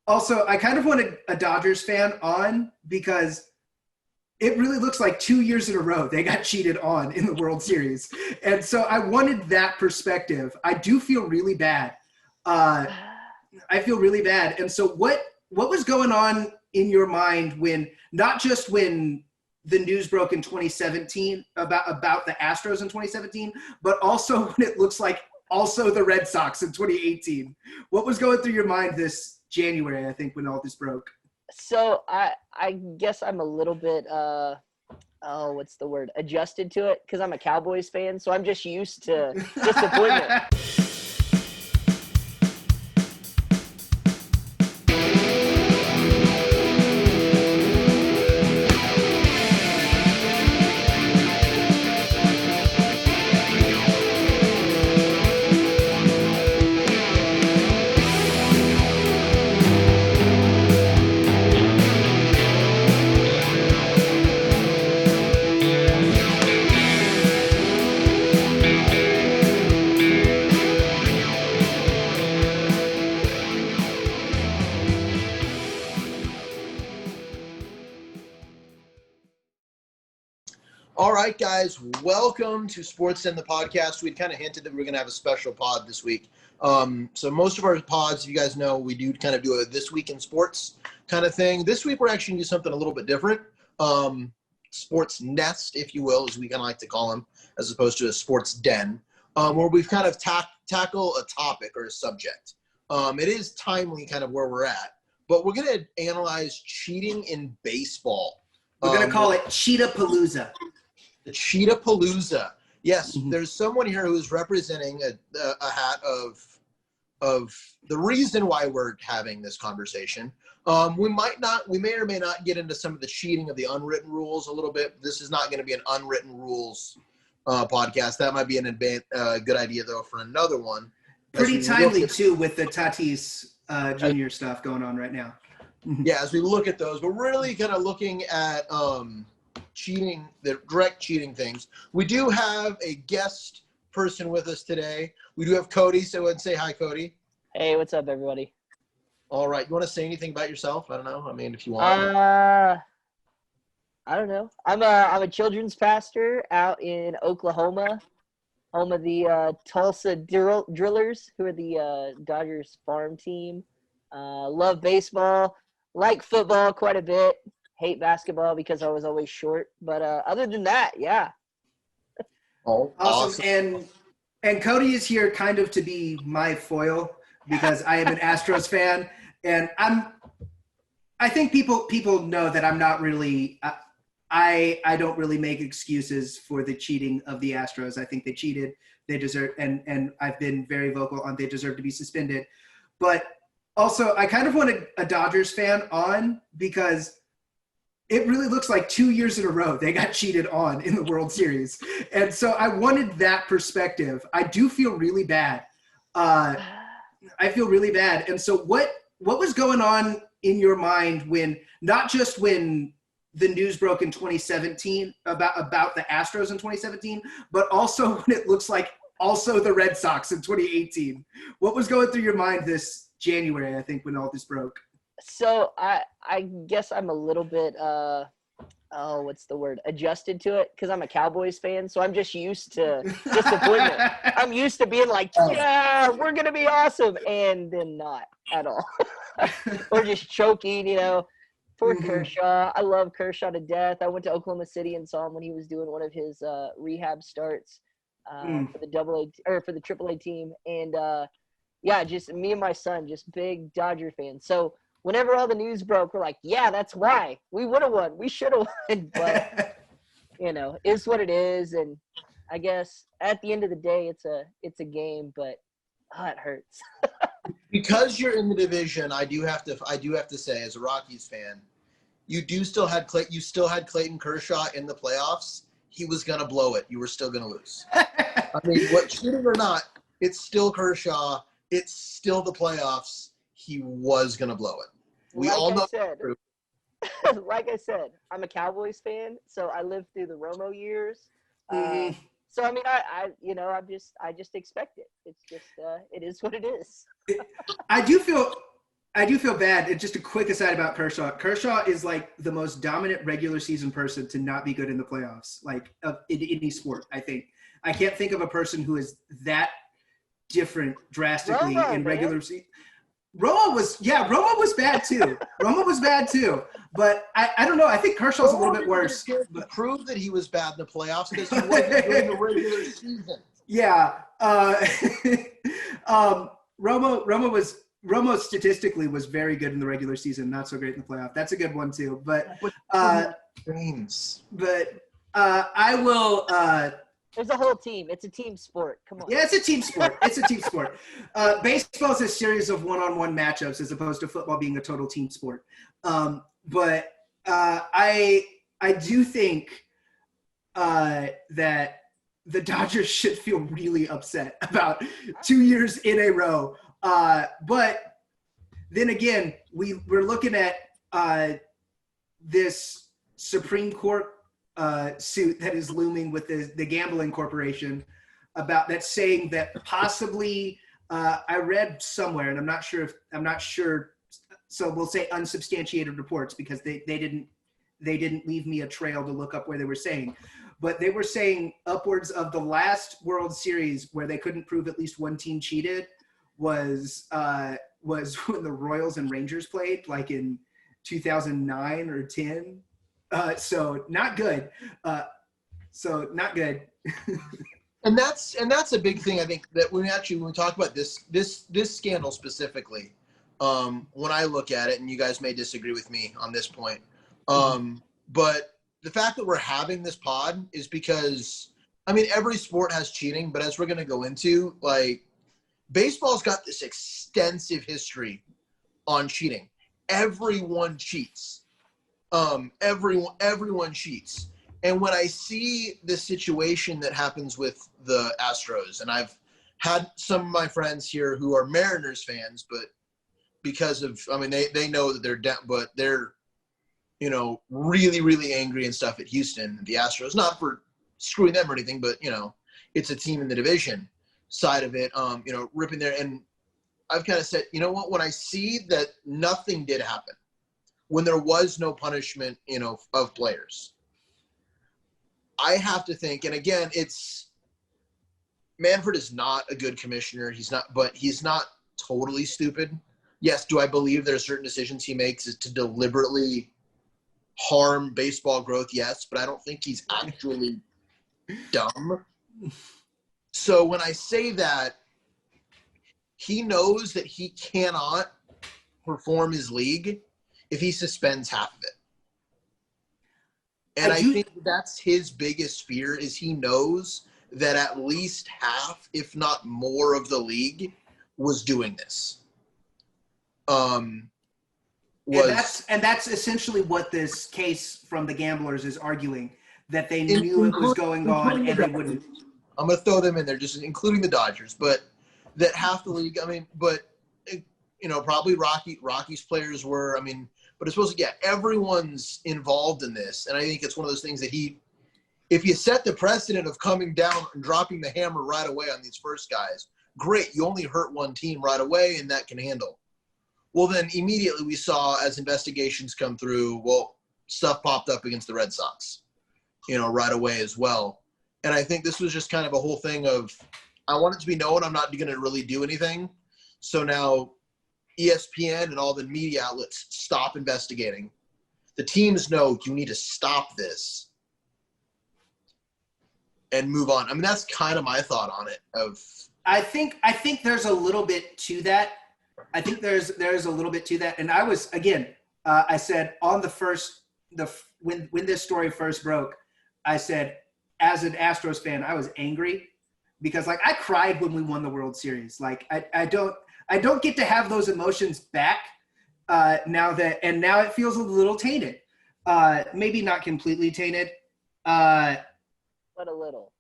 Also, I kind of want a Dodgers fan on because it really looks like 2 years in a row they got cheated on in the World Series. And so I wanted that perspective. I do feel really bad. Uh, I feel really bad. And so what was going on in your mind when, not just when the news broke in 2017 about the Astros in 2017, but also when it looks like also the Red Sox in 2018? What was going through your mind this January, I think, when all this broke? So I guess I'm a little bit what's the word? Adjusted to it because I'm a Cowboys fan, so I'm just used to disappointment. All right, guys, welcome to Sports Den, the podcast. We'd kind of hinted that we were going to have a special pod this week. So most of our pods, if you guys know, we do kind of do a This Week in Sports kind of thing. This week, we're actually going to do something a little bit different. Sports Nest, if you will, as we kind of like to call them, as opposed to a Sports Den, where we've kind of tackle a topic or a subject. It is timely kind of where we're at, but we're going to analyze cheating in baseball. We're going to call it Cheat-a-Palooza. The Cheat-a-Palooza. Yes, Mhm. There's someone here who is representing a hat of the reason why we're having this conversation. We may or may not get into some of the cheating of the unwritten rules a little bit. This is not going to be an unwritten rules podcast. That might be a good idea, though, for another one. Pretty timely, too, with the Tatis Jr. stuff going on right now. Yeah, as we look at those, we're really kind of looking at cheating, the direct cheating things. We do have a guest person with us today. We do have Cody, so let's say hi, Cody. Hey, what's up, everybody? All right, you want to say anything about yourself? I don't know. I mean, if you want. I don't know. I'm a children's pastor out in Oklahoma, home of the Tulsa Drillers, who are the Dodgers farm team. Love baseball, like football quite a bit. Hate basketball because I was always short. But other than that, yeah. Oh, awesome. And Cody is here kind of to be my foil because I am an Astros fan, and I think people know that I'm not really I don't really make excuses for the cheating of the Astros. I think they cheated. They deserve, and I've been very vocal on they deserve to be suspended. But also, I kind of want a Dodgers fan on because it really looks like 2 years in a row they got cheated on in the World Series. And so I wanted that perspective. I do feel really bad. I feel really bad. And so what was going on in your mind when, not just when the news broke in 2017 about the Astros in 2017, but also when it looks like also the Red Sox in 2018? What was going through your mind this January, I think, when all this broke? So I guess I'm a little bit what's the word? Adjusted to it because I'm a Cowboys fan, so I'm just used to disappointment. I'm used to being like, yeah, we're gonna be awesome, and then not at all, or just choking, Poor Kershaw. I love Kershaw to death. I went to Oklahoma City and saw him when he was doing one of his rehab starts for the for the AAA team, and yeah, just me and my son, just big Dodger fans. So whenever all the news broke, we're like, yeah, that's why. We would have won. We should have won. But, it's what it is. And I guess at the end of the day, it's a game, but it hurts. Because you're in the division, I do have to say, as a Rockies fan, you still had Clayton Kershaw in the playoffs. He was gonna blow it. You were still gonna lose. I mean, what cheating or not, it's still Kershaw. It's still the playoffs. He was gonna blow it. We all know. Like I said, I'm a Cowboys fan, so I lived through the Romo years. Mm-hmm. So I mean, I just expect it. It's just it is what it is. I do feel I do feel bad. It's just a quick aside about Kershaw. Kershaw is like the most dominant regular season person to not be good in the playoffs, like in any sport. I think I can't think of a person who is that different drastically in regular season. Romo was bad too. Romo was bad too. But I don't know. I think Kershaw's a little bit worse. To prove that he was bad in the playoffs because he wasn't during the regular season. Yeah. Romo statistically was very good in the regular season, not so great in the playoff. That's a good one too. But I will. There's a whole team. It's a team sport. Come on. Yeah, it's a team sport. Baseball is a series of one-on-one matchups as opposed to football being a total team sport. But I do think that the Dodgers should feel really upset about 2 years in a row. But then again, we're looking at this Supreme Court suit that is looming with the gambling corporation about that, saying that possibly I read somewhere, and I'm not sure. So we'll say unsubstantiated reports because they didn't leave me a trail to look up where they were saying, but they were saying upwards of the last World Series where they couldn't prove at least one team cheated was when the Royals and Rangers played, like in 2009 or 10. So not good. And that's a big thing. I think that when we talk about this scandal specifically, when I look at it, and you guys may disagree with me on this point, but the fact that we're having this pod is because, I mean, every sport has cheating, but as we're going to go into, like, baseball's got this extensive history on cheating. Everyone cheats. Everyone cheats. And when I see the situation that happens with the Astros, and I've had some of my friends here who are Mariners fans, but because of, I mean, they know that they're down, but they're, you know, really, really angry and stuff at Houston, the Astros, not for screwing them or anything, but, you know, it's a team in the division side of it, you know, ripping there. And I've kind of said, you know what, when I see that nothing did happen, when there was no punishment, you know, of players, I have to think, and again, Manfred is not a good commissioner. But he's not totally stupid. Yes, do I believe there are certain decisions he makes is to deliberately harm baseball growth? Yes, but I don't think he's actually dumb. So when I say that, he knows that he cannot perform his league if he suspends half of it. And I think that's his biggest fear, is he knows that at least half, if not more, of the league was doing this. And that's essentially what this case from the gamblers is arguing, that they knew it was going on and they wouldn't. I'm going to throw them in there, just including the Dodgers, but that half the league, I mean, but, you know, probably Rockies players were, I mean, but it's supposed to, everyone's involved in this. And I think it's one of those things that if you set the precedent of coming down and dropping the hammer right away on these first guys, great, you only hurt one team right away and that can handle. Well, then immediately we saw, as investigations come through, well, stuff popped up against the Red Sox, you know, right away as well. And I think this was just kind of a whole thing of, I want it to be known I'm not going to really do anything. So now ESPN and all the media outlets stop investigating. The teams know you need to stop this and move on. I mean, that's kind of my thought on it. I think there's a little bit to that. I think there's a little bit to that. And I was, again, I said on when this story first broke, I said, as an Astros fan, I was angry because, like, I cried when we won the World Series. Like, I don't get to have those emotions back now it feels a little tainted. Maybe not completely tainted. But a little.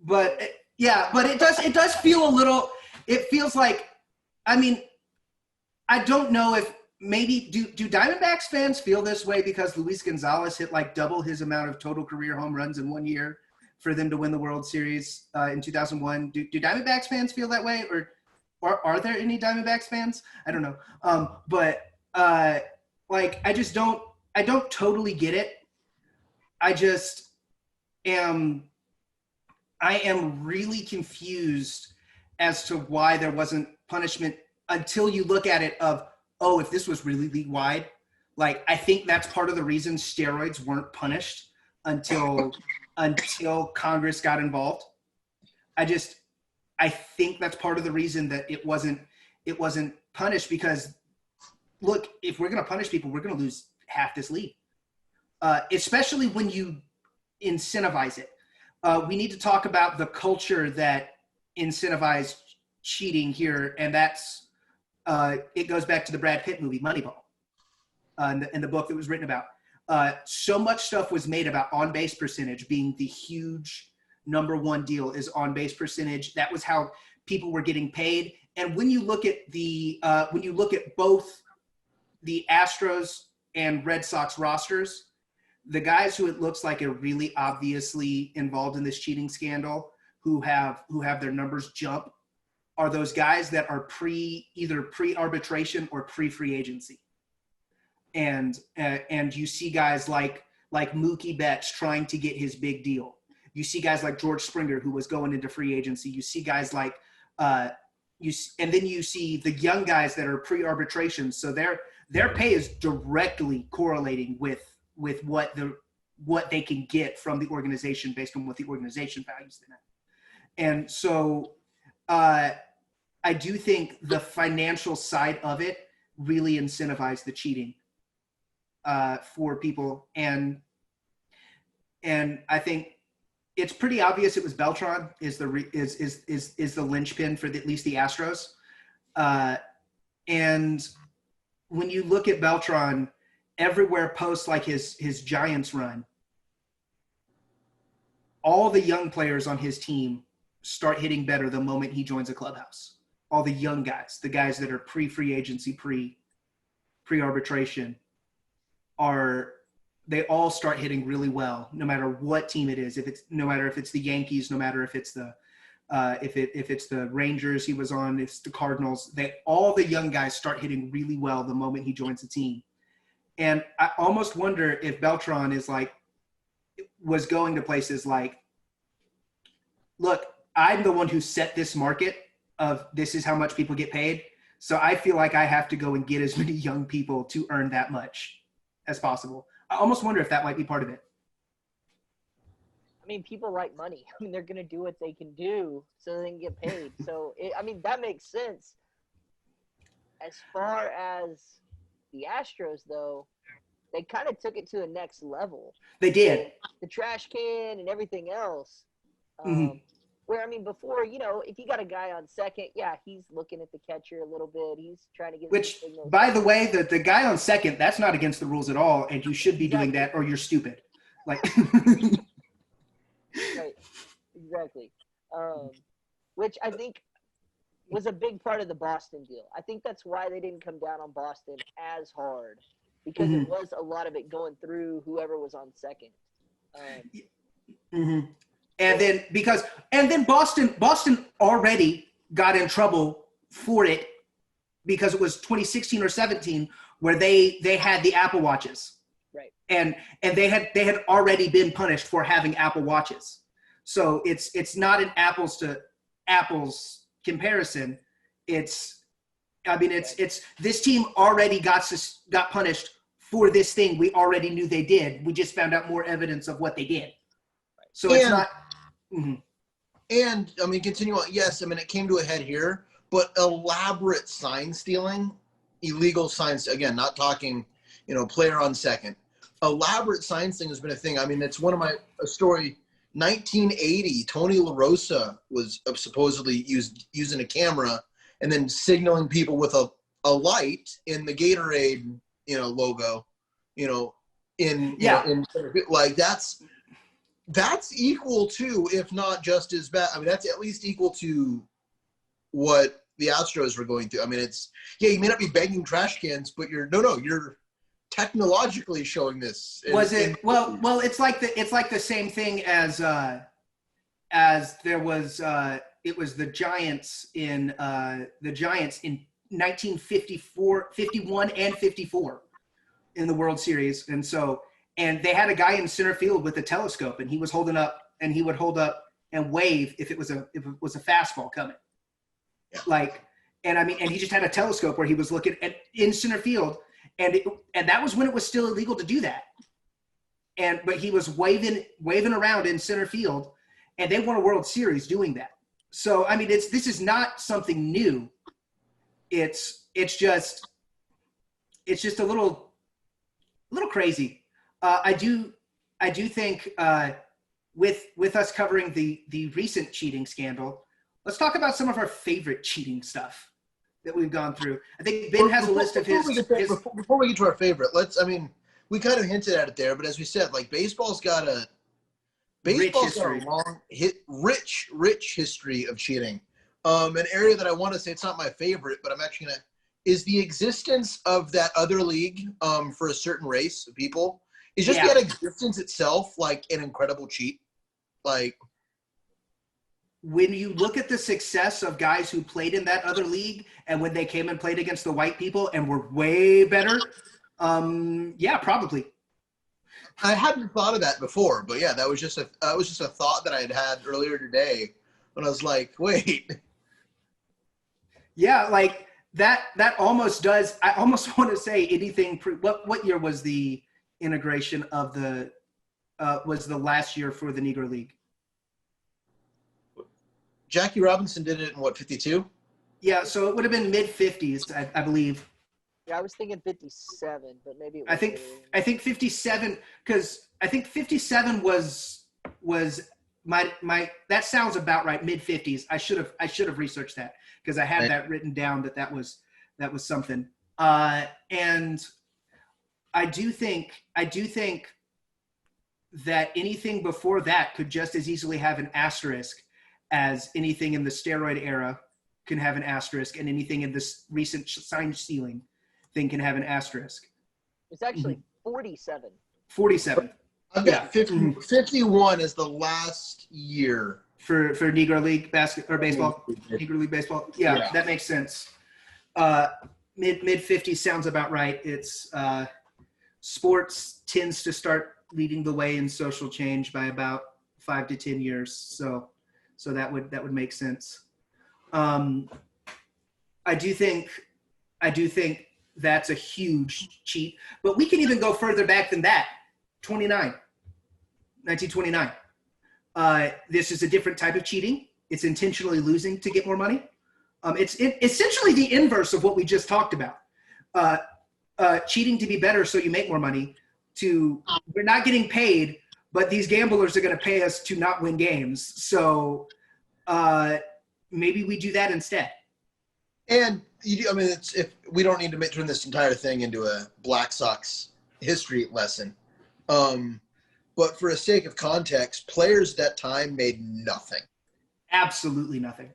But it does feel a little, it feels like, I mean, I don't know if maybe do Diamondbacks fans feel this way because Luis Gonzalez hit like double his amount of total career home runs in 1 year for them to win the World Series in 2001. Do Diamondbacks fans feel that way, are there any Diamondbacks fans? I don't know. But like I don't totally get it. I am really confused as to why there wasn't punishment until you look at it of, oh, if this was really league wide, like I think that's part of the reason steroids weren't punished until Congress got involved. I think that's part of the reason that it wasn't punished, because look, if we're going to punish people, we're going to lose half this league, especially when you incentivize it. We need to talk about the culture that incentivized cheating here, and that's it goes back to the Brad Pitt movie Moneyball, in the book that was written about. So much stuff was made about on-base percentage being the huge number one deal is on-base percentage. That was how people were getting paid. And when you look at both the Astros and Red Sox rosters, the guys who it looks like are really obviously involved in this cheating scandal, who have their numbers jump, are those guys that are either pre-arbitration or pre-free agency. And you see guys like Mookie Betts trying to get his big deal. You see guys like George Springer, who was going into free agency. You see guys like and then you see the young guys that are pre-arbitration. So their pay is directly correlating with what they can get from the organization based on what the organization values them at. And so I do think the financial side of it really incentivized the cheating for people. And I think it's pretty obvious it was Beltran is the linchpin for at least the Astros. And when you look at Beltran, everywhere posts like his Giants run, all the young players on his team start hitting better the moment he joins a clubhouse. All the young guys, the guys that are pre-free agency, pre-arbitration, they all start hitting really well, no matter what team it is. No matter if it's the Yankees, no matter if it's the Rangers he was on, it's the Cardinals. All the young guys start hitting really well the moment he joins the team. And I almost wonder if Beltran was going to places like, look, I'm the one who set this market of this is how much people get paid. So I feel like I have to go and get as many young people to earn that much as possible. I almost wonder if that might be part of it. I mean, people like money. I mean, they're going to do what they can do so they can get paid. So, that makes sense. As far as the Astros, though, they kind of took it to the next level. They did. The trash can and everything else. Where, before, if you got a guy on second, yeah, he's looking at the catcher a little bit. He's trying to get Which, by the way, the guy on second, that's not against the rules at all, and you should be doing that or you're stupid. Right, exactly. Which I think was a big part of the Boston deal. I think that's why they didn't come down on Boston as hard, because it was a lot of it going through whoever was on second. And then Boston already got in trouble for it because it was 2016 or 17 where they had the Apple Watches. Right. And they had already been punished for having Apple Watches. So it's not an apples to apples comparison. It's this team already got punished for this thing we already knew they did. We just found out more evidence of what they did. So it's not. And continue on. Yes, it came to a head here, but elaborate sign stealing, illegal signs. Again, not talking, player on second. Elaborate sign stealing has been a thing. It's one of a story. 1980, Tony La Rosa was supposedly using a camera and then signaling people with a light in the Gatorade, logo, that's equal to, if not just as bad. That's at least equal to what the Astros were going through. You may not be banging trash cans, but you're technologically showing this. Well, it's like the same thing as there was the Giants in 1954, 51 and 54 in the World Series. And they had a guy in center field with a telescope, and he was holding up, and he would hold up and wave if it was a fastball coming. Yeah. And he just had a telescope where he was looking in center field, and that was when it was still illegal to do that. But he was waving around in center field, and they won a World Series doing that. So this is not something new. It's just a little crazy. I do think with us covering the recent cheating scandal, let's talk about some of our favorite cheating stuff that we've gone through. I think Ben has a list of his. Before we get to our favorite, we kind of hinted at it there, but as we said, baseball's got a long, rich history of cheating. An area that I want to say it's not my favorite, but I'm actually gonna is the existence of that other league for a certain race of people. Is just that existence itself an incredible cheat. When you look at the success of guys who played in that other league, and when they came and played against the white people and were way better, probably. I hadn't thought of that before, but yeah, that was just a thought that I had earlier today when I was like, wait. Yeah, that almost does. I almost want to say anything. What year was the integration of was the last year for the Negro League? Jackie Robinson did it in 52? Yeah, so it would have been mid-50s, I believe. Yeah, I was thinking 57, but maybe it was I think 57, because I think 57 was my that sounds about right, mid-50s. I should have researched that because I had that written down that was something. And I do think that anything before that could just as easily have an asterisk as anything in the steroid era can have an asterisk, and anything in this recent sign stealing thing can have an asterisk. It's actually 47. 47. I've got 51 is the last year for Negro League baseball. Negro League baseball. Yeah, that makes sense. Mid 50s sounds about right. It's sports tends to start leading the way in social change by about 5 to 10 years. So that would make sense. I do think that's a huge cheat, but we can even go further back than that. 1929. This is a different type of cheating. It's intentionally losing to get more money. It's essentially the inverse of what we just talked about. Cheating to be better so you make more money. We're not getting paid, but these gamblers are going to pay us to not win games. So maybe we do that instead. And if we don't need to turn this entire thing into a Black Sox history lesson, but for a sake of context, players at that time made nothing. Absolutely nothing.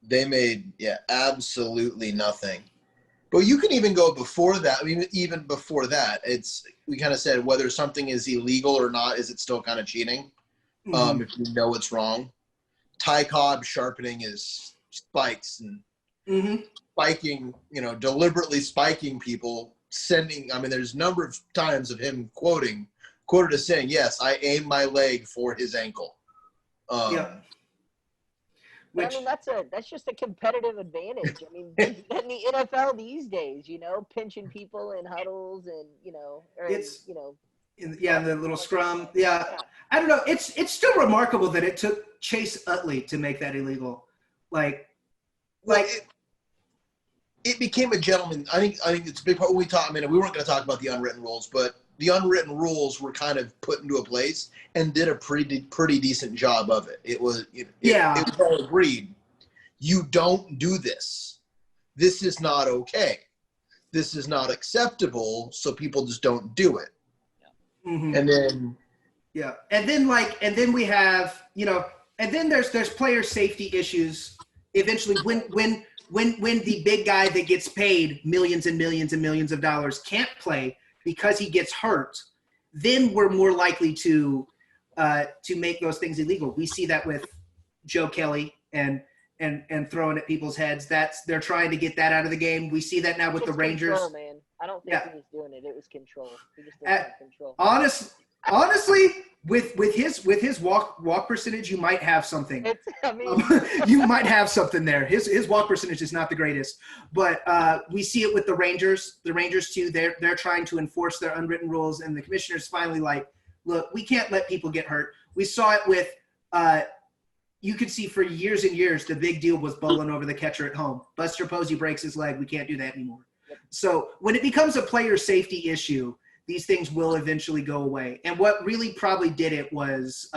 They made absolutely nothing. But you can even go before that. I mean, even before that, we kind of said whether something is illegal or not, is it still kind of cheating? Mm-hmm. If you know it's wrong. Ty Cobb sharpening his spikes and spiking, deliberately spiking people, there's a number of times of him quoted as saying, yes, I aim my leg for his ankle. That's just a competitive advantage. I mean, in the NFL these days, pinching people in huddles and, the little scrum. Yeah. I don't know. It's still remarkable that it took Chase Utley to make that illegal. It became a gentleman. I think it's a big part. We weren't going to talk about the unwritten rules, but the unwritten rules were kind of put into a place and did a pretty decent job of it. It was all agreed. You don't do this. This is not okay. This is not acceptable. So people just don't do it. Mm-hmm. And then, and then we have, and then there's player safety issues. Eventually, when the big guy that gets paid millions and millions and millions of dollars can't play because he gets hurt, then we're more likely to to make those things illegal. We see that with Joe Kelly and throwing at people's heads. They're trying to get that out of the game. We see that now with the Rangers. Control, man. I don't think he was doing it. It was control. He just didn't have control. Honestly, with his walk percentage, you might have something. You might have something there. His walk percentage is not the greatest, but we see it with the Rangers. The Rangers too. They're trying to enforce their unwritten rules, and the commissioner's finally like, look, we can't let people get hurt. We saw it with. You could see for years and years the big deal was bowling over the catcher at home. Buster Posey breaks his leg. We can't do that anymore. So when it becomes a player safety issue, these things will eventually go away. And what really probably did it was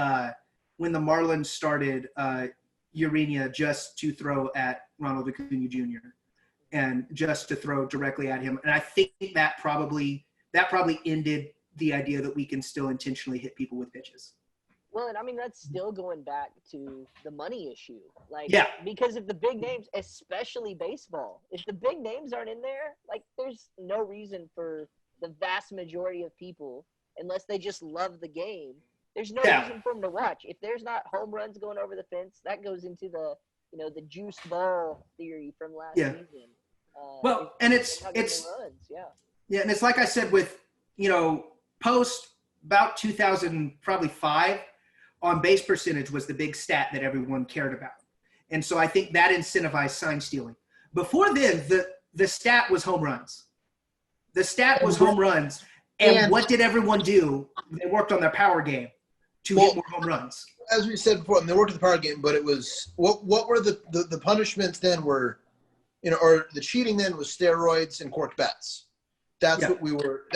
when the Marlins started Urena just to throw at Ronald Acuna Jr. and just to throw directly at him. And I think that probably ended the idea that we can still intentionally hit people with pitches. Well, and I mean, that's still going back to the money issue. Like, yeah. Because if the big names, especially baseball, if the big names aren't in there, like, there's no reason for the vast majority of people, unless they just love the game, there's no reason for them to watch. If there's not home runs going over the fence, that goes into the juiced ball theory from last season. And it's and it's like I said with, post about 2005, on base percentage was the big stat that everyone cared about. And so I think that incentivized sign stealing. Before then, the stat was home runs. The stat was home runs. And what did everyone do? They worked on their power game to hit more home runs. As we said before, they worked on the power game, but it was what were the punishments then were, or the cheating then was steroids and corked bats. That's what we were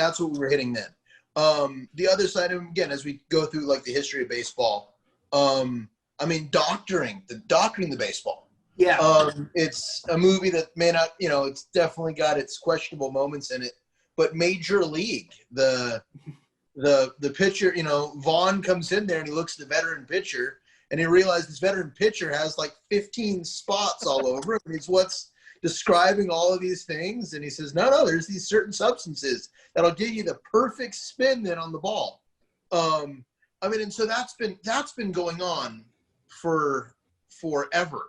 hitting then. The other side, again, as we go through like the history of baseball, doctoring the baseball. Yeah. It's a movie that may not, it's definitely got its questionable moments in it, but Major League, the pitcher, Vaughn comes in there and he looks at the veteran pitcher and he realizes this veteran pitcher has like 15 spots all over him. And he's what's describing all of these things. And he says, no, there's these certain substances that'll give you the perfect spin then on the ball. And so that's been going on for forever.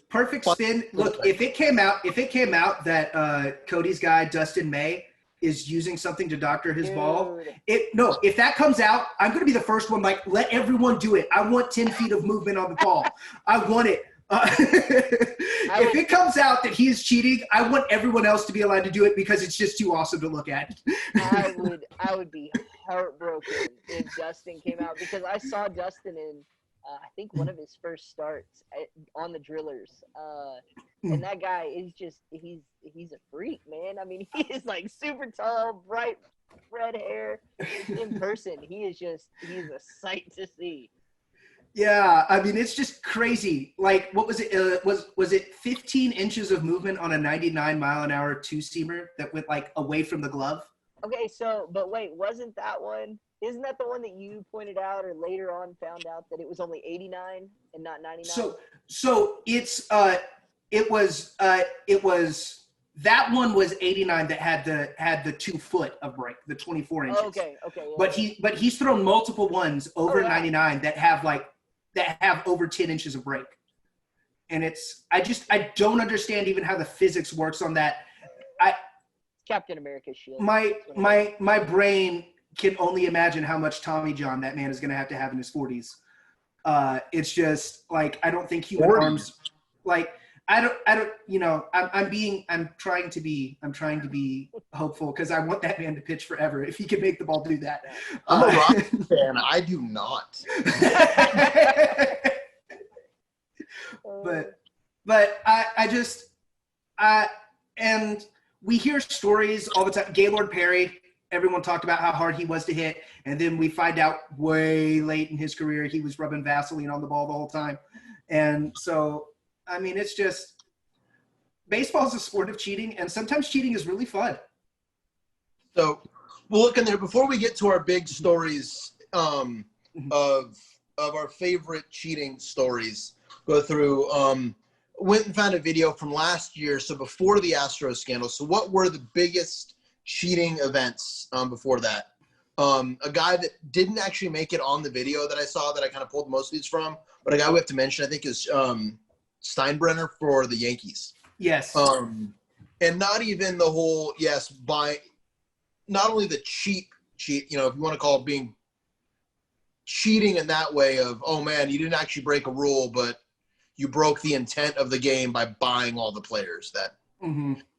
Perfect spin. Look, if it came out that Cody's guy, Dustin May, is using something to doctor his ball. If that comes out, I'm going to be the first one, like, let everyone do it. I want 10 feet of movement on the ball. I want it. If it comes out that he is cheating, I want everyone else to be allowed to do it because it's just too awesome to look at. I would be heartbroken if Dustin came out, because I saw Dustin in I think one of his first starts on the Drillers. And that guy is just he's a freak, man. I mean, he is like super tall, bright red hair. In person, he's a sight to see. Yeah, I mean, it's just crazy. Like, what was it? Was it 15 inches of movement on a 99-mile-an-hour two-seamer that went, like, away from the glove? Okay, but wait, wasn't that one? Isn't that the one that you pointed out or later on found out that it was only 89 and not 99? So it was that one was 89 that had the 2 foot of break, the 24 inches. Okay. Yeah, but he's thrown multiple ones over 99 that have over 10 inches of break. And I don't understand even how the physics works on that. Captain America's shield. My brain can only imagine how much Tommy John that man is going to have in his 40s. It's just like, I don't think human 40. arms, like, I'm trying to be hopeful because I want that man to pitch forever if he can make the ball do that. I'm a Rockies fan. I do not. But and we hear stories all the time. Gaylord Perry, everyone talked about how hard he was to hit, and then we find out way late in his career he was rubbing Vaseline on the ball the whole time. And so, I mean, it's just baseball is a sport of cheating, and sometimes cheating is really fun. So we'll look in there before we get to our big stories of our favorite cheating stories. Go through. Went and found a video from last year, so before the Astros scandal. So what were the biggest cheating events before that? A guy that didn't actually make it on the video that I saw that I kind of pulled most of these from, but a guy we have to mention, I think, is Steinbrenner for the Yankees. Yes. And not even the whole, not only the cheat, if you want to call it being cheating in that way of, oh man, you didn't actually break a rule, but you broke the intent of the game by buying all the players. That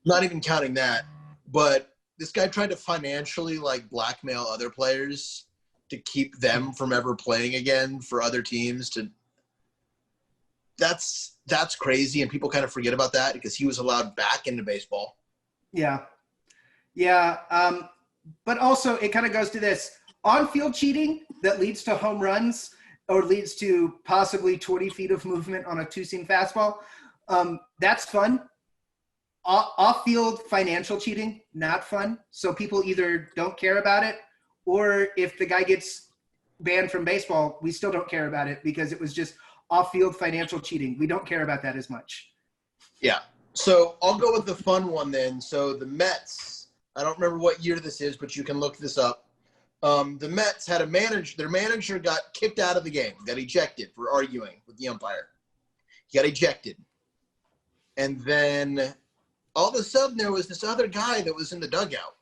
not even counting that, but this guy tried to financially like blackmail other players to keep them from ever playing again for other teams. That's crazy, and people kind of forget about that because he was allowed back into baseball. Yeah. But also it kind of goes to this on-field cheating that leads to home runs or leads to possibly 20 feet of movement on a two-seam fastball. That's fun. Off-field financial cheating, not fun. So people either don't care about it, or if the guy gets banned from baseball, we still don't care about it because it was just off-field financial cheating. We don't care about that as much. Yeah. So I'll go with the fun one then. So the Mets, I don't remember what year this is, but you can look this up. The Mets had their manager got kicked out of the game, got ejected for arguing with the umpire. He got ejected. And then all of a sudden there was this other guy that was in the dugout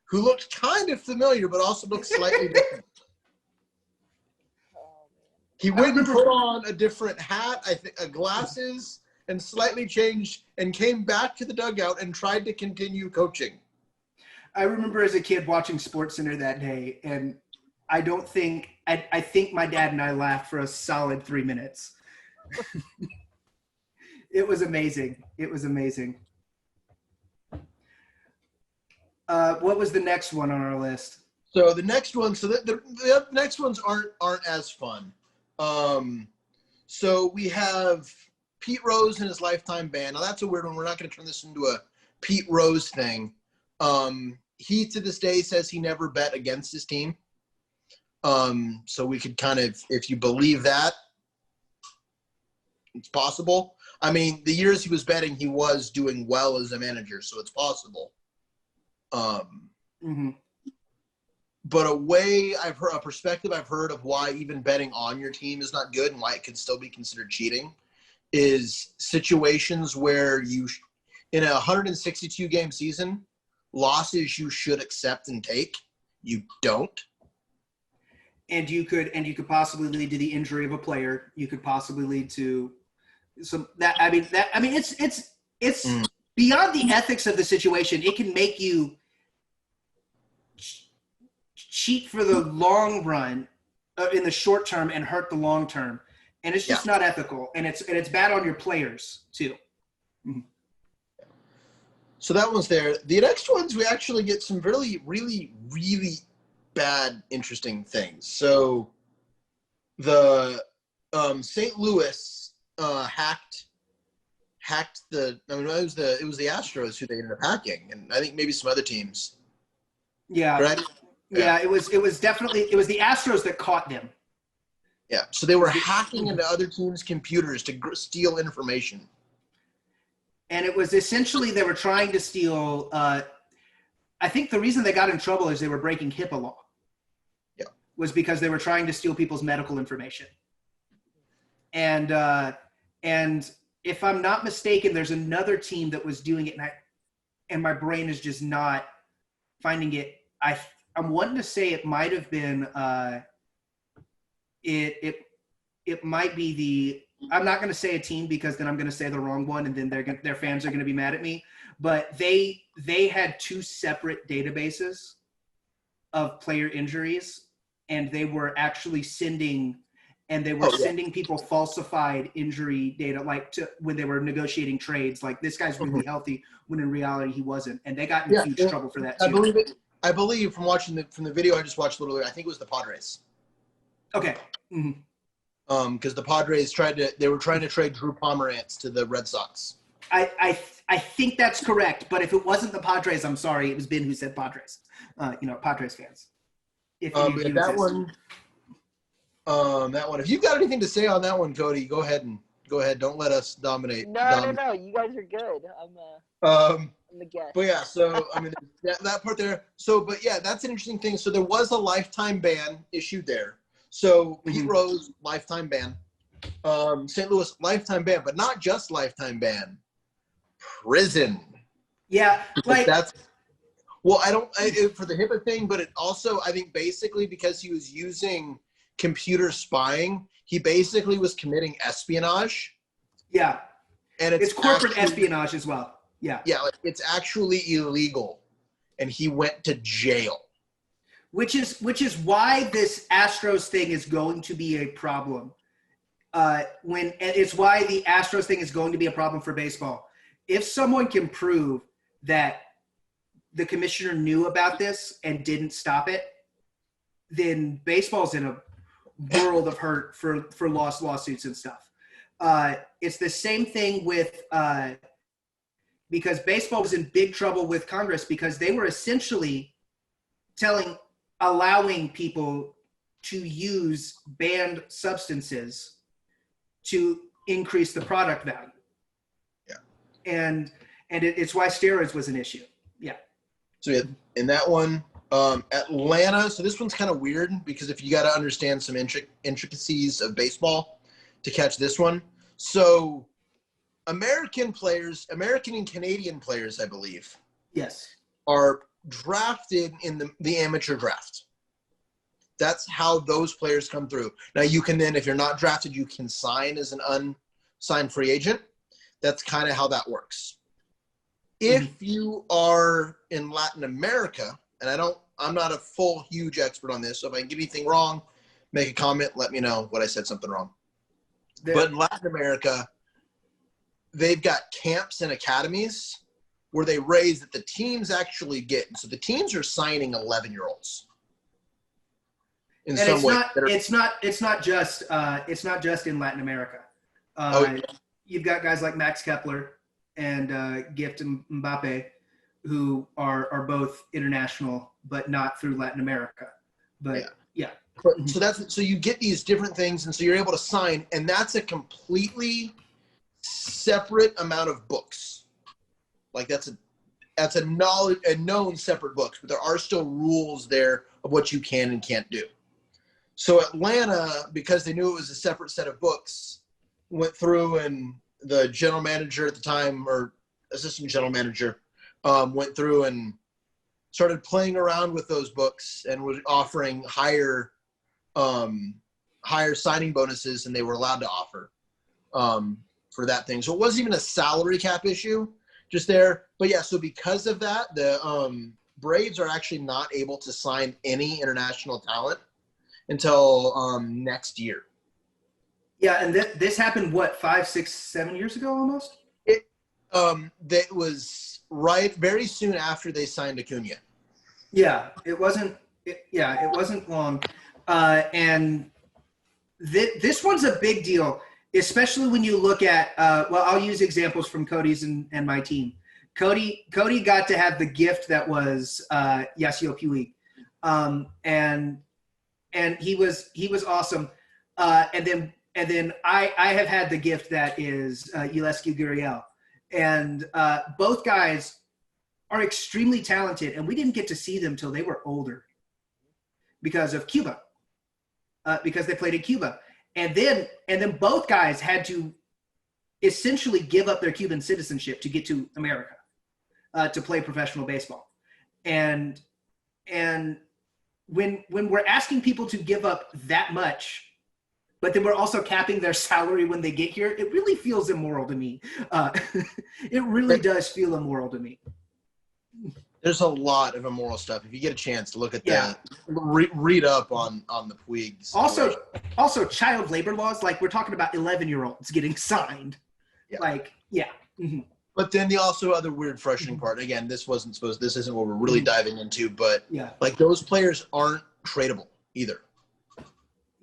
who looked kind of familiar, but also looked slightly different. He went and put on a different hat, I think, glasses, and slightly changed and came back to the dugout and tried to continue coaching. I remember as a kid watching SportsCenter that day, and I think my dad and I laughed for a solid 3 minutes. It was amazing. What was the next one on our list? So the next one, the next ones aren't as fun. So we have Pete Rose and his lifetime ban. Now that's a weird one. We're not going to turn this into a Pete Rose thing. He to this day says he never bet against his team. So we could kind of, if you believe that, it's possible. I mean, the years he was betting, he was doing well as a manager, so it's possible. But a perspective I've heard of why even betting on your team is not good and why it can still be considered cheating is situations where in a 162 game season, losses you should accept and take, you don't. And you could possibly lead to the injury of a player. You could possibly lead to it's beyond the ethics of the situation. It can make you cheat for the long run in the short term and hurt the long term. And it's just not ethical. And it's bad on your players too. So that one's there. The next ones, we actually get some really, really, really bad, interesting things. So the St. Louis hacked it was the Astros who they ended up hacking, and I think maybe some other teams. Yeah. Right? Yeah, it was the Astros that caught them. Yeah. So they were hacking into other teams' computers to steal information. And it was essentially they were trying to steal I think the reason they got in trouble is they were breaking HIPAA law. Yeah. Was because they were trying to steal people's medical information. And if I'm not mistaken, there's another team that was doing it, and my brain is just not finding it. I'm wanting to say it might have been it might be the. I'm not going to say a team because then I'm going to say the wrong one, and then their fans are going to be mad at me. But they had two separate databases of player injuries, and they were actually sending people falsified injury data, like when they were negotiating trades, like this guy's really healthy, when in reality he wasn't, and they got in huge trouble for that too. I believe from watching from the video I just watched a little earlier, I think it was the Padres. Okay. Because the Padres they were trying to trade Drew Pomerantz to the Red Sox. I think that's correct, but if it wasn't the Padres, I'm sorry, it was Ben who said Padres. Padres fans. That one. If you've got anything to say on that one, Cody, go ahead and Go ahead. Don't let us dominate. No. You guys are good. I'm the guest. But yeah, so I mean that part there. So, but yeah, that's an interesting thing. So there was a lifetime ban issued there. So Pete Rose, lifetime ban. St. Louis, lifetime ban, but not just lifetime ban. Prison. Yeah, like that's. Well, for the HIPAA thing, but it also, I think basically because he was using computer spying, he basically was committing espionage. Yeah. And it's corporate espionage as well. Yeah. Yeah, like it's actually illegal. And he went to jail. Which is why this Astros thing is going to be a problem. It's why the Astros thing is going to be a problem for baseball. If someone can prove that the commissioner knew about this and didn't stop it, then baseball's in a world of hurt for lost lawsuits and stuff. It's the same thing with because baseball was in big trouble with Congress because they were essentially allowing people to use banned substances to increase the product value. Yeah. And it's why steroids was an issue. Yeah. So yeah, in that one, Atlanta. So this one's kind of weird because if you got to understand some intricacies of baseball to catch this one. So American and Canadian players, I believe, yes, are drafted in the amateur draft. That's how those players come through. Now you can then, if you're not drafted, you can sign as an unsigned free agent. That's kind of how that works. If you are in Latin America, and I'm not a huge expert on this, so if I get anything wrong, make a comment, let me know what I said something wrong. But in Latin America, they've got camps and academies where they raise that the teams actually get. So the teams are signing 11-year-olds. In and some way, it's not just in Latin America. You've got guys like Max Kepler and Gift and Mbappe, who are both international, but not through Latin America. But yeah. So you get these different things, and so you're able to sign, and that's a completely separate amount of books. Like that's a known separate books, but there are still rules there of what you can and can't do. So Atlanta, because they knew it was a separate set of books, went through, and the general manager at the time, or assistant general manager, went through and started playing around with those books and was offering higher signing bonuses than they were allowed to offer for that thing. So it wasn't even a salary cap issue just there. But yeah, so because of that, the Braves are actually not able to sign any international talent until next year. Yeah, and this happened, 5, 6, 7 years ago almost? That was very soon after they signed Acuna. Yeah, it wasn't long. And this one's a big deal, especially when you look at, I'll use examples from Cody's and my team. Cody got to have the gift that was Yasiel Puig. And he was awesome. And then I have had the gift that is Yulescu Gurriel. And both guys are extremely talented, and we didn't get to see them till they were older because of Cuba, because they played in Cuba. And then both guys had to essentially give up their Cuban citizenship to get to America to play professional baseball. And when we're asking people to give up that much, but then we're also capping their salary when they get here, it really feels immoral to me. It really does feel immoral to me. There's a lot of immoral stuff. If you get a chance to look at that, read up on the Puig situation. Also child labor laws, like we're talking about 11-year-olds getting signed. Yeah. But then the also other weird frustrating part, again, this isn't what we're really diving into, but like those players aren't tradable either.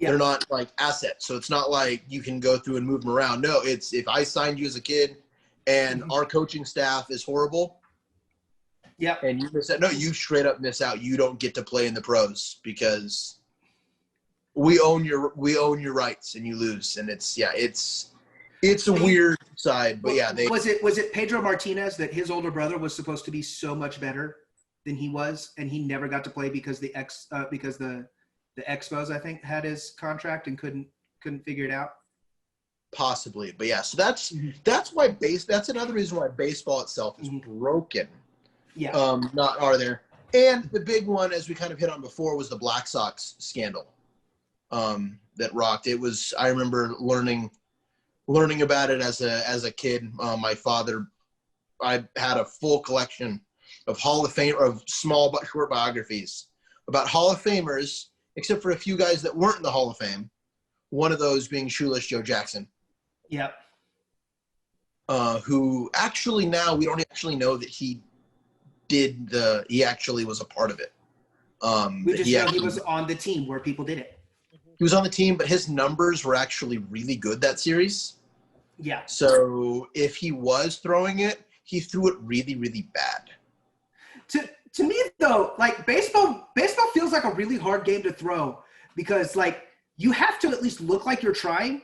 They're not like assets. So it's not like you can go through and move them around. No, it's if I signed you as a kid and our coaching staff is horrible, and you miss out. No, you straight up miss out. You don't get to play in the pros because we own your rights and you lose. And it's It's a weird side, but yeah. Was it Pedro Martinez that his older brother was supposed to be so much better than he was, and he never got to play because the Expos, I think, had his contract and couldn't figure it out? Possibly, but yeah. So that's why that's another reason why baseball itself is broken. Yeah. Are there? And the big one, as we kind of hit on before, was the Black Sox scandal. That rocked. It was. I remember learning about it as a kid. My father, I had a full collection of Hall of Fame of small but short biographies about Hall of Famers, except for a few guys that weren't in the Hall of Fame. One of those being Shoeless Joe Jackson. Yep. Who actually now we don't actually know that he actually was a part of it. We just know he was on the team where people did it. He was on the team, but his numbers were actually really good that series. Yeah. So if he was throwing it, he threw it really, really bad. To me, though, like baseball feels like a really hard game to throw because, like, you have to at least look like you're trying.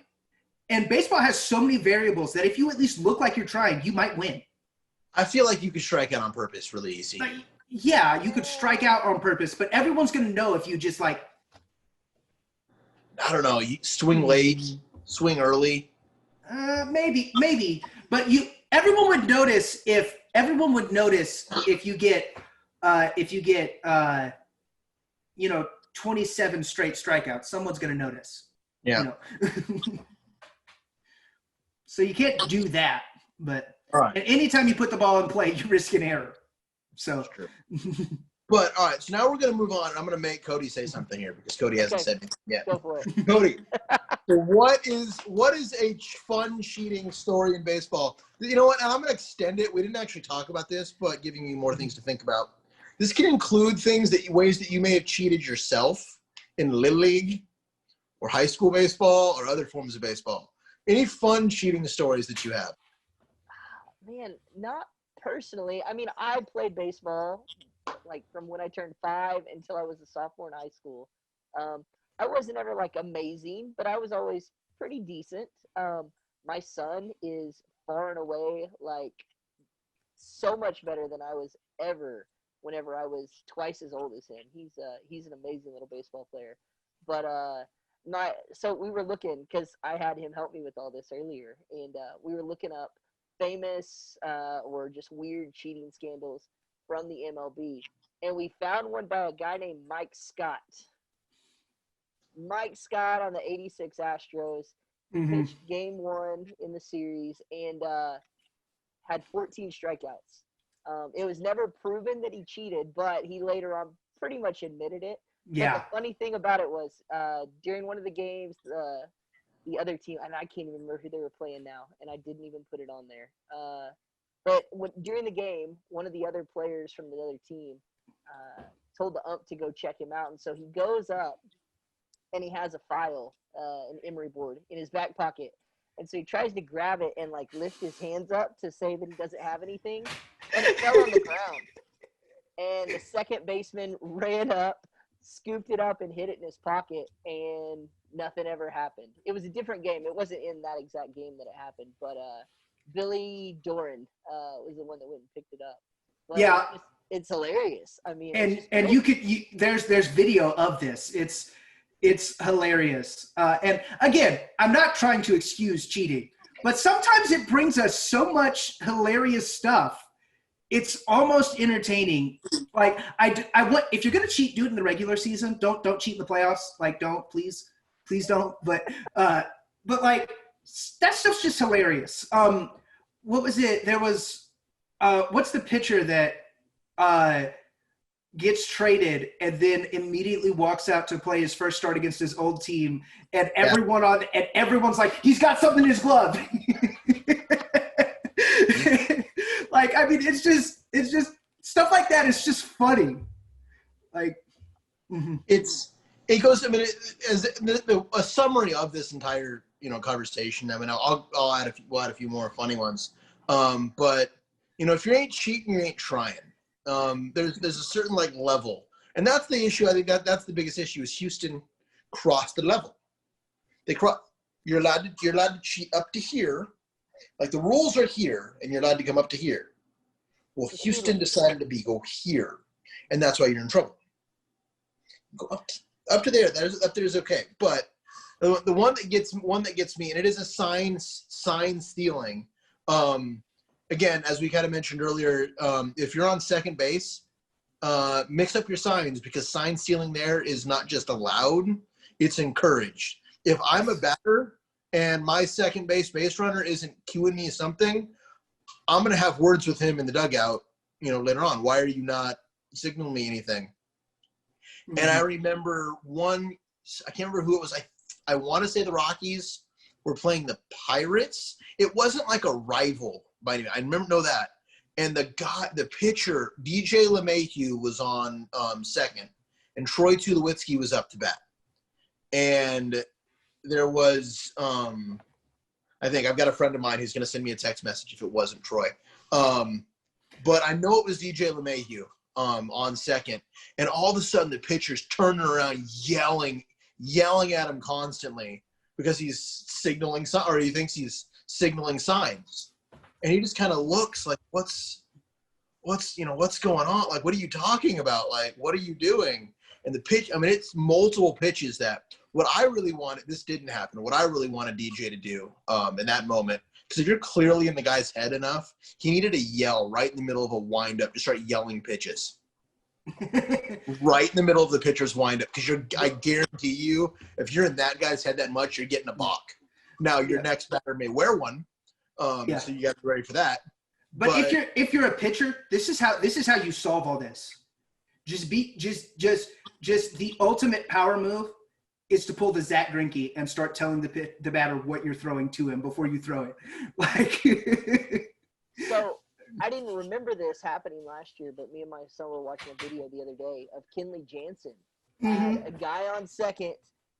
And baseball has so many variables that if you at least look like you're trying, you might win. I feel like you could strike out on purpose really easy. Like, yeah, you could strike out on purpose, but everyone's going to know if you just, like, I don't know, you swing late, swing early. Maybe, but everyone would notice if you get 27 straight strikeouts. Someone's going to notice. Yeah. You know? So you can't do that, but right. And anytime you put the ball in play, you risk an error. So that's true. But all right, so now we're going to move on. I'm going to make Cody say something here because Cody hasn't said anything yet. Go for it. Cody, so what is a fun cheating story in baseball? You know what? And I'm going to extend it. We didn't actually talk about this, but giving you more things to think about. This can include ways that you may have cheated yourself in Little League or high school baseball or other forms of baseball. Any fun cheating stories that you have? Man, not personally. I mean, I played baseball like from when I turned 5 until I was a sophomore in high school. I wasn't ever like amazing, but I was always pretty decent. My son is far and away like so much better than I was ever whenever I was twice as old as him. He's an amazing little baseball player. But so we were looking, because I had him help me with all this earlier, and we were looking up famous or just weird cheating scandals from the MLB, and we found one by a guy named Mike Scott. Mike Scott on the 86 Astros pitched game 1 in the series and had 14 strikeouts. It was never proven that he cheated, but he later on pretty much admitted it. yeah. But the funny thing about it was during one of the games, the other team, and I can't even remember who they were playing now, and I didn't even put it on there. But during the game, one of the other players from the other team told the ump to go check him out. And so he goes up, and he has a file, an emery board, in his back pocket. And so he tries to grab it and, like, lift his hands up to say that he doesn't have anything. And it fell on the ground. And the second baseman ran up, scooped it up, and hid it in his pocket, and nothing ever happened. It was a different game. It wasn't in that exact game that it happened, but Billy Doran was the one that went and picked it up. But yeah, it's hilarious. I mean, and there's video of this. It's hilarious. And again, I'm not trying to excuse cheating, but sometimes it brings us so much hilarious stuff. It's almost entertaining. Like I want, if you're gonna cheat, do it in the regular season. Don't cheat in the playoffs. Like, please don't. But like, that stuff's just hilarious. What was it? There was what's the pitcher that gets traded and then immediately walks out to play his first start against his old team, and everyone's like, he's got something in his glove. Like, I mean, it's just stuff like that. It's just funny. Like, it goes. I mean, as a summary of this entire conversation. I mean, we'll add a few more funny ones. But if you ain't cheating, you ain't trying. There's a certain like level, and that's the issue. I think that's the biggest issue is Houston crossed the level. you're allowed to cheat up to here. Like the rules are here, and you're allowed to come up to here. Well, Houston decided to go here, and that's why you're in trouble. Go up to there. Up there is okay, but the one that gets me, and it is a sign stealing. Again, as we kind of mentioned earlier, if you're on second base, mix up your signs, because sign stealing there is not just allowed, it's encouraged. If I'm a batter and my second base runner isn't cueing me something, I'm going to have words with him in the dugout, later on. Why are you not signaling me anything? Mm-hmm. And I remember I can't remember who it was. I want to say the Rockies were playing the Pirates. It wasn't like a rival by any means. I know that. And the pitcher, DJ LeMahieu, was on second, and Troy Tulowitzki was up to bat. And there was, I think I've got a friend of mine who's going to send me a text message if it wasn't Troy. But I know it was DJ LeMahieu on second. And all of a sudden the pitcher's turning around yelling at him constantly because he's signaling or he thinks he's signaling signs. And he just kind of looks like, what's going on? Like, what are you talking about? Like, what are you doing? And the pitch, it's multiple pitches that what I really wanted, this didn't happen. What I really wanted DJ to do in that moment, because if you're clearly in the guy's head enough, he needed to yell right in the middle of a windup, to start yelling pitches. Right in the middle of the pitcher's windup, because I guarantee you, if you're in that guy's head that much, you're getting a balk. Now your next batter may wear one, so you got to be ready for that. But if you're a pitcher, this is how you solve all this. Just the ultimate power move is to pull the Zach Greinke and start telling the batter what you're throwing to him before you throw it. Like, so I didn't remember this happening last year, but me and my son were watching a video the other day of Kenley Jansen. Had a guy on second,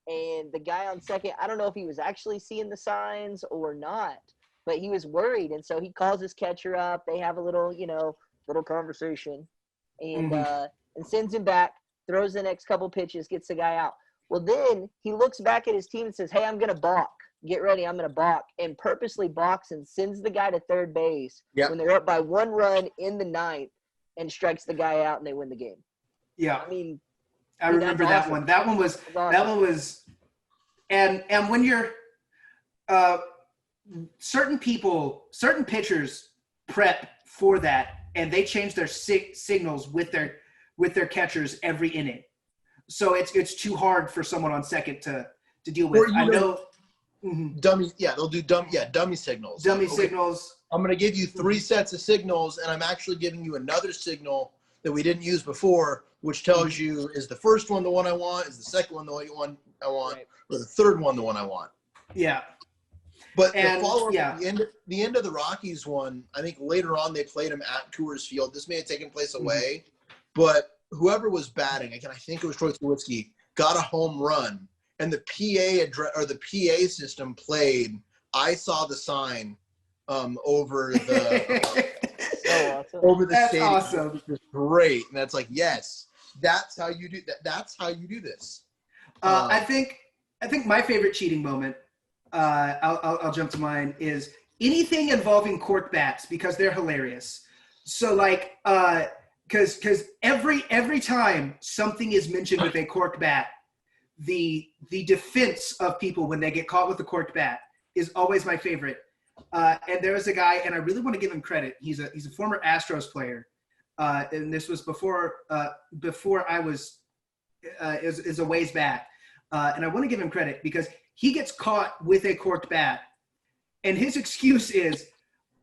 and the guy on second, I don't know if he was actually seeing the signs or not, but he was worried, and so he calls his catcher up. They have a little conversation, and sends him back, throws the next couple pitches, gets the guy out. Well, then he looks back at his team and says, hey, I'm going to balk. Get ready, I'm going to balk, and purposely balks and sends the guy to third base when they're up by 1 run in the ninth, and strikes the guy out, and they win the game. Yeah. I remember that awesome. One. That one was, and when you're certain pitchers prep for that, and they change their signals with their catchers every inning. So it's too hard for someone on second to deal with. I know. Dummy, they'll do dummy signals. Signals. I'm going to give you 3 sets of signals, and I'm actually giving you another signal that we didn't use before, which tells you, is the first one the one I want, is the second one the one I want, or the third one the one I want. Yeah. But the follow-up at the end of the Rockies one, I think later on they played him at Coors Field. This may have taken place away, but whoever was batting, again, I think it was Troy Tulowitzki, got a home run, and the PA system played, I saw the sign over the over the that's stadium. Awesome. Which is great. And that's like, yes, that's how you do that. That's how you do this. I think my favorite cheating moment, I'll jump to mine, is anything involving cork bats, because they're hilarious. So like, because every time something is mentioned with a cork bat, the defense of people when they get caught with a cork bat is always my favorite. And there was a guy, and I really want to give him credit. He's a former Astros player, and this was before I was is a ways back. And I want to give him credit because he gets caught with a corked bat, and his excuse is,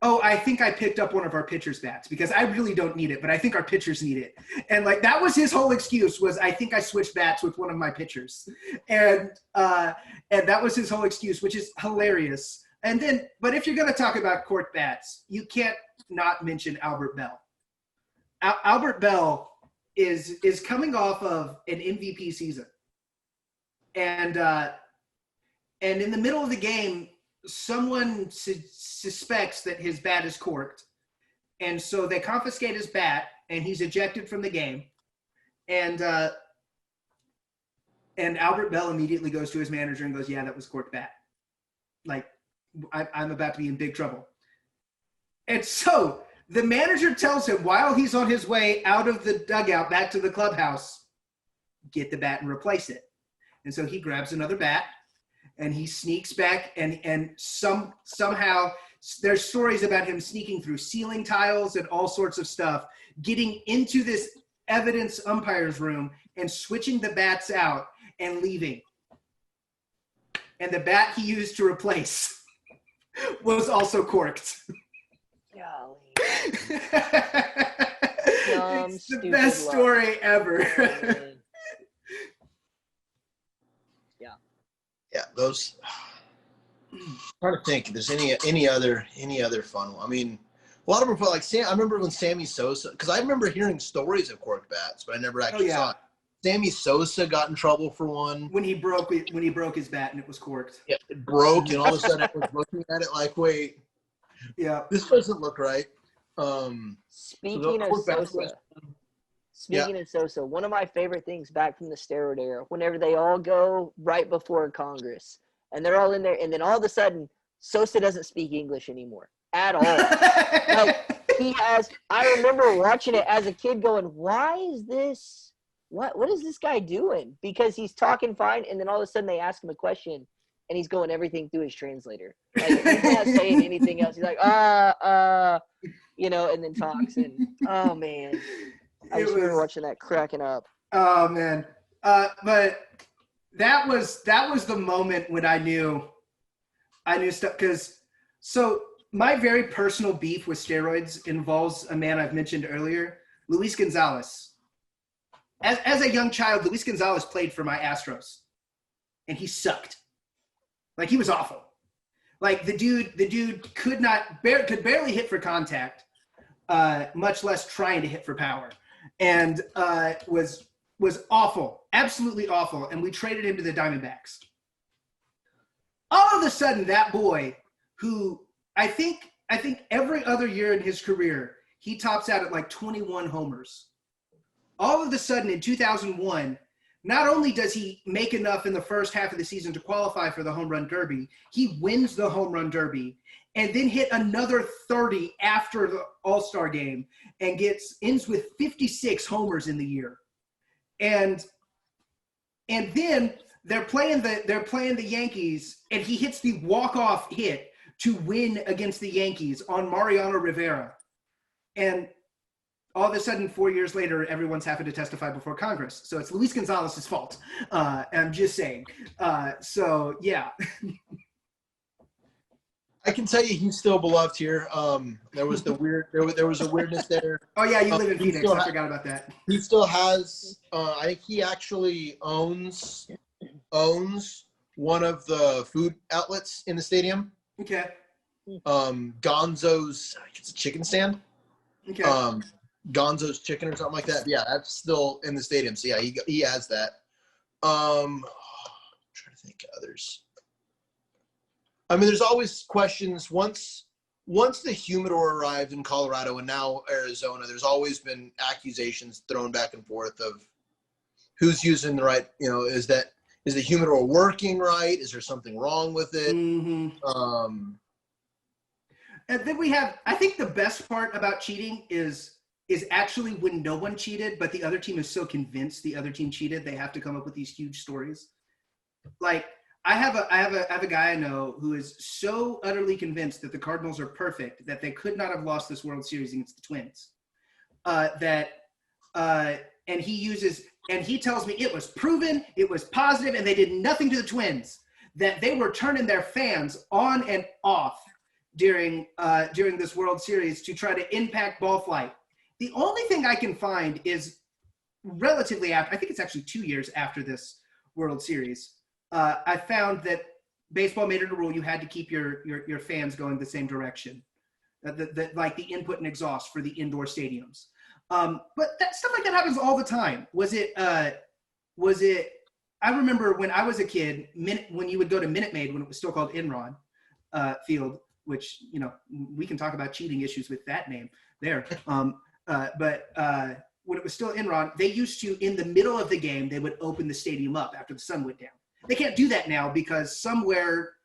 oh, I think I picked up one of our pitchers' bats because I really don't need it, but I think our pitchers need it. And like, that was his whole excuse, was I think I switched bats with one of my pitchers. And that was his whole excuse, which is hilarious. And then, but if you're going to talk about corked bats, you can't not mention Albert Bell. Albert Bell is coming off of an MVP season. And in the middle of the game, someone suspects that his bat is corked, and so they confiscate his bat, and he's ejected from the game. And Albert Bell immediately goes to his manager and goes, "Yeah, that was corked bat." like I'm about to be in big trouble. And so the manager tells him while he's on his way out of the dugout back to the clubhouse, get the bat and replace it. And so he grabs another bat and he sneaks back and somehow there's stories about him sneaking through ceiling tiles and all sorts of stuff, getting into this evidence umpire's room and switching the bats out and leaving. And the bat he used to replace was also corked. Golly. It's the best story ever. Yeah, those. I'm trying to think if there's any other fun one. I mean, a lot of them are like I remember when Sammy Sosa, because I remember hearing stories of corked bats, but I never actually saw it. Sammy Sosa got in trouble for one when he broke his bat and it was corked. Yeah, it broke, and all of a sudden everyone's looking at it like, wait, this doesn't look right. Speaking of Sosa, one of my favorite things back from the steroid era, whenever they all go right before Congress and they're all in there, and then all of a sudden Sosa doesn't speak English anymore at all. Like I remember watching it as a kid going, why is this? What is this guy doing? Because he's talking fine, and then all of a sudden they ask him a question, and he's going everything through his translator. Like, he's not saying anything else. He's like, and then talks. And oh man, I just remember watching that, cracking up. Oh man, but that was the moment when I knew stuff. Because my very personal beef with steroids involves a man I've mentioned earlier, Luis Gonzalez. As a young child, Luis Gonzalez played for my Astros, and he sucked. Like, he was awful. Like, the dude could barely hit for contact, much less trying to hit for power, and was awful, absolutely awful. And we traded him to the Diamondbacks. All of a sudden, that boy, who I think every other year in his career he tops out at like 21 homers. All of a sudden in 2001, not only does he make enough in the first half of the season to qualify for the home run derby, he wins the home run derby and then hit another 30 after the All-Star game and ends with 56 homers in the year. And then they're playing the Yankees, and he hits the walk-off hit to win against the Yankees on Mariano Rivera. And all of a sudden, 4 years later, everyone's having to testify before Congress. So it's Luis Gonzalez's fault. I'm just saying. So, yeah. I can tell you he's still beloved here. There was a weirdness there. Oh, yeah, you live in Phoenix. I forgot about that. He still has I think he actually owns one of the food outlets in the stadium. Okay. Gonzo's, it's a chicken stand. Okay. Gonzo's Chicken or something like that. Yeah, that's still in the stadium. So yeah, he has that. I'm trying to think of others. I mean, there's always questions. Once the humidor arrived in Colorado and now Arizona, there's always been accusations thrown back and forth of who's using the right. Is the humidor working right? Is there something wrong with it? Mm-hmm. And then I think the best part about cheating is actually when no one cheated, but the other team is so convinced the other team cheated, they have to come up with these huge stories. Like, I have a guy I know who is so utterly convinced that the Cardinals are perfect that they could not have lost this World Series against the Twins. And he tells me it was proven, it was positive, and they did nothing to the Twins, that they were turning their fans on and off during this World Series to try to impact ball flight. The only thing I can find is relatively after, I think it's actually 2 years after this World Series, I found that baseball made it a rule you had to keep your fans going the same direction, like the input and exhaust for the indoor stadiums. But stuff like that happens all the time. Was it? I remember when I was a kid, when you would go to Minute Maid when it was still called Enron Field, which we can talk about cheating issues with that name there. But when it was still Enron, they used to, in the middle of the game, they would open the stadium up after the sun went down. They can't do that now because somewhere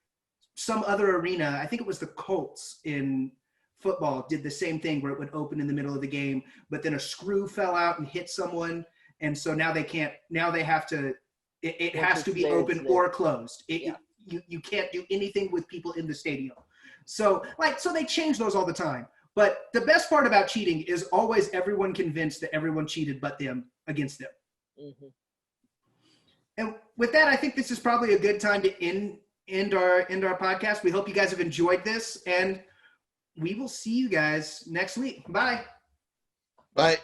some other arena, I think it was the Colts in football, did the same thing where it would open in the middle of the game, but then a screw fell out and hit someone. And so now they can't, now they have to, it has to be open or closed. You can't do anything with people in the stadium. So they change those all the time. But the best part about cheating is always everyone convinced that everyone cheated but them against them. Mm-hmm. And with that, I think this is probably a good time to end our podcast. We hope you guys have enjoyed this, and we will see you guys next week. Bye. Bye.